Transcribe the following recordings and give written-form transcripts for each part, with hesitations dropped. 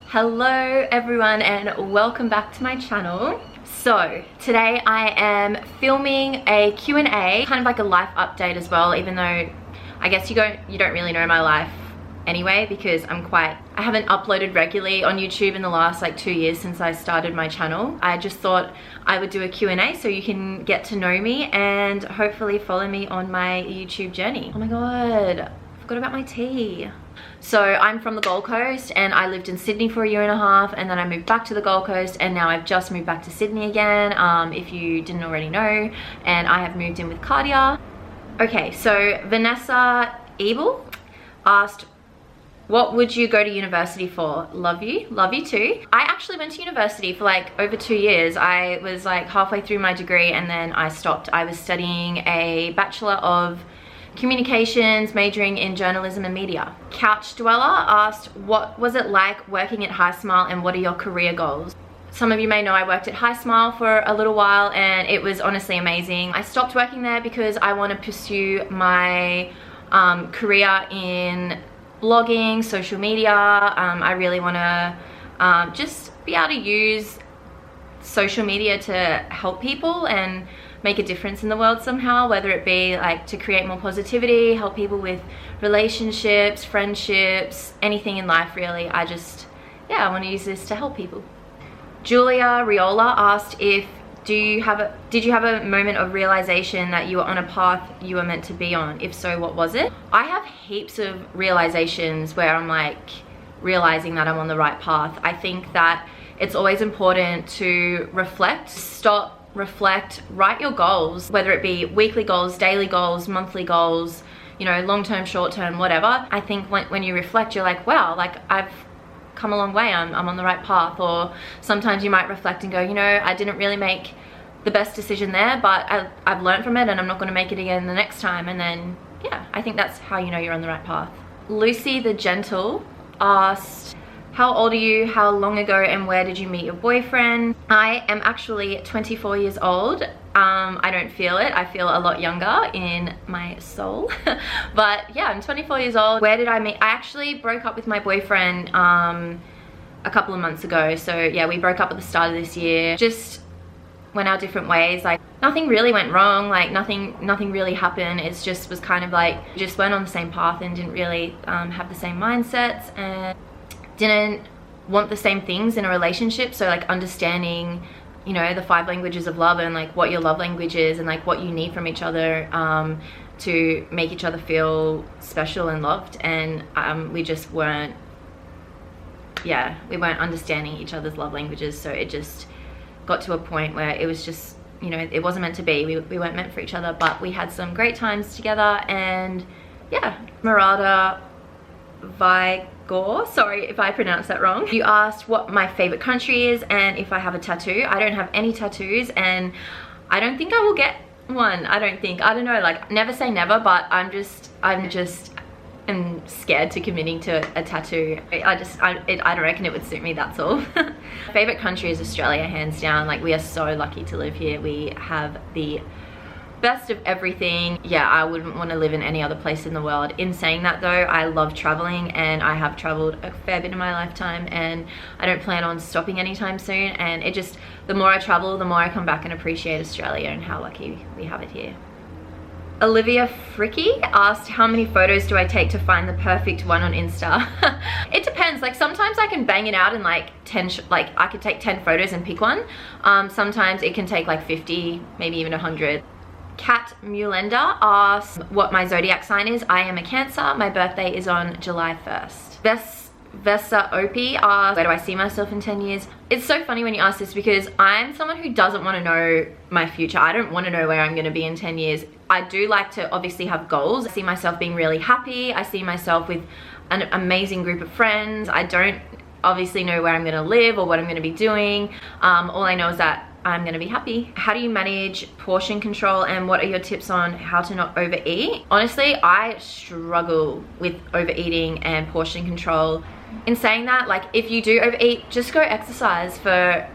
Hello everyone and welcome back to my channel. So today I am filming a Q&A, kind of like a life update as well, even though I guess you don't really know my life anyway, because I haven't uploaded regularly on YouTube in the last like 2 years since I started my channel. I just thought I would do a Q&A so you can get to know me and hopefully follow me on my YouTube journey. Oh my god, I forgot about my tea. So I'm from the Gold Coast and I lived in Sydney for 1.5 years and then I moved back to the Gold Coast and now I've just moved back to Sydney again, if you didn't already know, and I have moved in with Cardia. Okay, so Vanessa Ebel asked, what would you go to university for? Love you too. I actually went to university for like over 2 years. I was like halfway through my degree and then I stopped. I was studying a Bachelor of Communications, majoring in journalism and media. Couch Dweller asked, what was it like working at High Smile and what are your career goals? Some of you may know I worked at High Smile for a little while and it was honestly amazing. I stopped working there because I want to pursue my career in blogging, social media. I really want to just be able to use social media to help people and make a difference in the world somehow, whether it be like to create more positivity, help people with relationships, friendships, anything in life really. I want to use this to help people. Julia Riola asked, did you have a moment of realization that you were on a path you were meant to be on? If so, what was it? I have heaps of realizations where I'm like realizing that I'm on the right path. I think that it's always important to reflect, stop, reflect, write your goals, whether it be weekly goals, daily goals, monthly goals, you know, long-term, short-term, whatever. I think when you reflect, you're like, wow, like I've come a long way, I'm on the right path. Or sometimes you might reflect and go, you know, I didn't really make the best decision there, but I've learned from it and I'm not going to make it again the next time. And then, yeah, I think that's how you know you're on the right path. Lucy the Gentle asked, how old are you, how long ago, and where did you meet your boyfriend? I am actually 24 years old. I don't feel it. I feel a lot younger in my soul. But yeah, I'm 24 years old. Where did I meet? I actually broke up with my boyfriend a couple of months ago. So yeah, we broke up at the start of this year. Just went our different ways. Like nothing really went wrong. Like nothing really happened. It just was kind of like, just went on the same path and didn't really have the same mindsets and didn't want the same things in a relationship. So like understanding, you know, the 5 languages of love and like what your love language is and like what you need from each other to make each other feel special and loved. And we just weren't, we weren't understanding each other's love languages. So it just got to a point where it was just, you know, it wasn't meant to be. We weren't meant for each other, but we had some great times together. And yeah, Marada Vigor, sorry if I pronounced that wrong. You asked what my favorite country is and if I have a tattoo. I don't have any tattoos and I don't think I will get one. I don't know, like never say never, but I'm just scared to committing to a tattoo. I don't reckon it would suit me, that's all. Favorite country is Australia, hands down. Like we are so lucky to live here. We have the best of everything. Yeah, I wouldn't want to live in any other place in the world. In saying that though, I love traveling and I have traveled a fair bit in my lifetime and I don't plan on stopping anytime soon. And it just, the more I travel, the more I come back and appreciate Australia and how lucky we have it here. Olivia Fricky asked, how many photos do I take to find the perfect one on Insta? It depends. Like sometimes I can bang it out in like 10, like I could take 10 photos and pick one. Sometimes it can take like 50, maybe even 100. Kat Mulenda asks what my zodiac sign is. I am a Cancer. My birthday is on July 1st. Vesa Opie asks, where do I see myself in 10 years? It's so funny when you ask this because I'm someone who doesn't want to know my future. I don't want to know where I'm going to be in 10 years. I do like to obviously have goals. I see myself being really happy. I see myself with an amazing group of friends. I don't obviously know where I'm going to live or what I'm going to be doing. All I know is that I'm gonna be happy. How do you manage portion control and what are your tips on how to not overeat? Honestly, I struggle with overeating and portion control. In saying that, like if you do overeat, just go exercise for,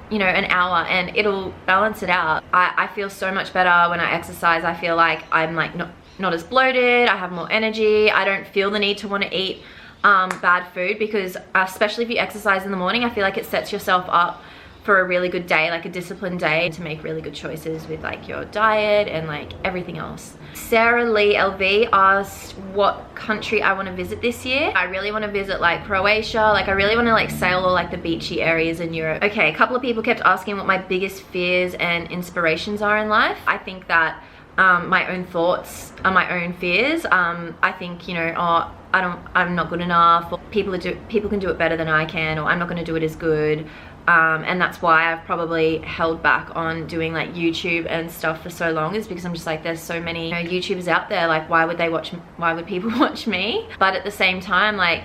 you know, an hour and it'll balance it out. I feel so much better when I exercise. I feel like I'm like not as bloated, I have more energy, I don't feel the need to want to eat bad food, because especially if you exercise in the morning, I feel like it sets yourself up for a really good day, like a disciplined day, to make really good choices with like your diet and like everything else. Sarah Lee LV asked what country I want to visit this year. I really want to visit like Croatia. Like I really want to like sail all like the beachy areas in Europe. Okay, a couple of people kept asking what my biggest fears and inspirations are in life. I think that my own thoughts are my own fears. I think, you know, oh, I'm not good enough, or people can do it better than I can, or I'm not going to do it as good. And that's why I've probably held back on doing like YouTube and stuff for so long, is because I'm just like, there's so many, you know, YouTubers out there, like why would people watch me? But at the same time, like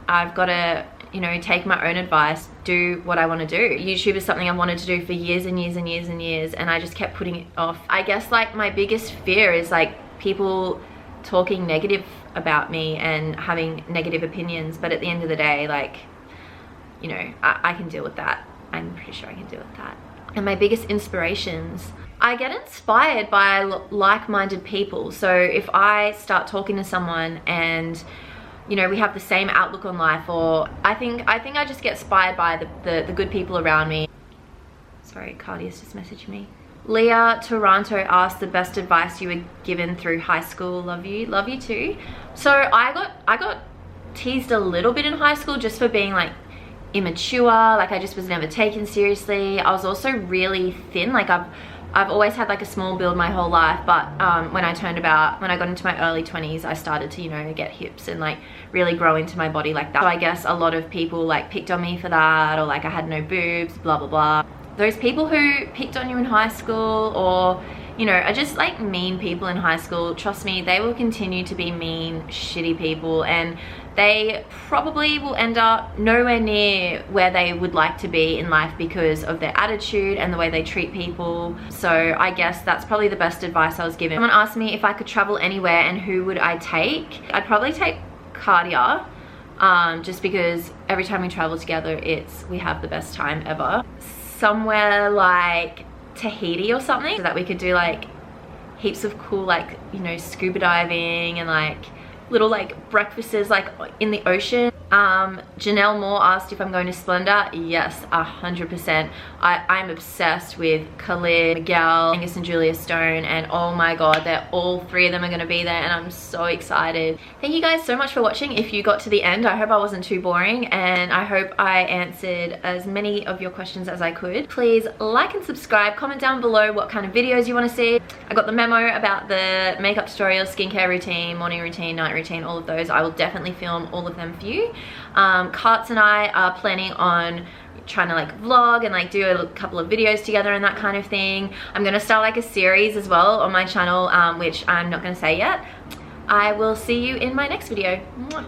I've got to, you know, take my own advice, do what I want to do. YouTube is something I wanted to do for years and years and years and years, and I just kept putting it off. I guess like my biggest fear is like people talking negative about me and having negative opinions, but at the end of the day, like, you know, I can deal with that. I'm pretty sure I can deal with that. And my biggest inspirations, I get inspired by like-minded people. So if I start talking to someone and, you know, we have the same outlook on life, or I think I just get inspired by the good people around me. Sorry, Cardi's just messaged me. Leah Toronto asked the best advice you were given through high school. Love you too. So I got teased a little bit in high school just for being like immature. Like I just was never taken seriously. I was also really thin. Like I've always had like a small build my whole life, but when I got into my early 20s, I started to, you know, get hips and like really grow into my body like that. So I guess a lot of people like picked on me for that, or like I had no boobs, blah blah blah. Those people who picked on you in high school, or, you know, are just like mean people in high school, trust me, they will continue to be mean, shitty people, and they probably will end up nowhere near where they would like to be in life because of their attitude and the way they treat people. So I guess that's probably the best advice I was given. Someone asked me if I could travel anywhere and who would I take. I'd probably take Cardia, just because every time we travel together, we have the best time ever. Somewhere like Tahiti or something, so that we could do like heaps of cool, like, you know, scuba diving and like little like breakfasts like in the ocean. Janelle Moore asked if I'm going to Splendor. Yes, 100%. I'm obsessed with Khalid, Miguel, Angus and Julia Stone, and oh my god, all three of them are going to be there, and I'm so excited. Thank you guys so much for watching. If you got to the end, I hope I wasn't too boring, and I hope I answered as many of your questions as I could. Please like and subscribe, comment down below what kind of videos you want to see. I got the memo about the makeup tutorial, skincare routine, morning routine, night routine, all of those. I will definitely film all of them for you. Karts and I are planning on trying to like vlog and like do a couple of videos together and that kind of thing. I'm gonna start like a series as well on my channel, which I'm not gonna say yet. I will see you in my next video. Mwah.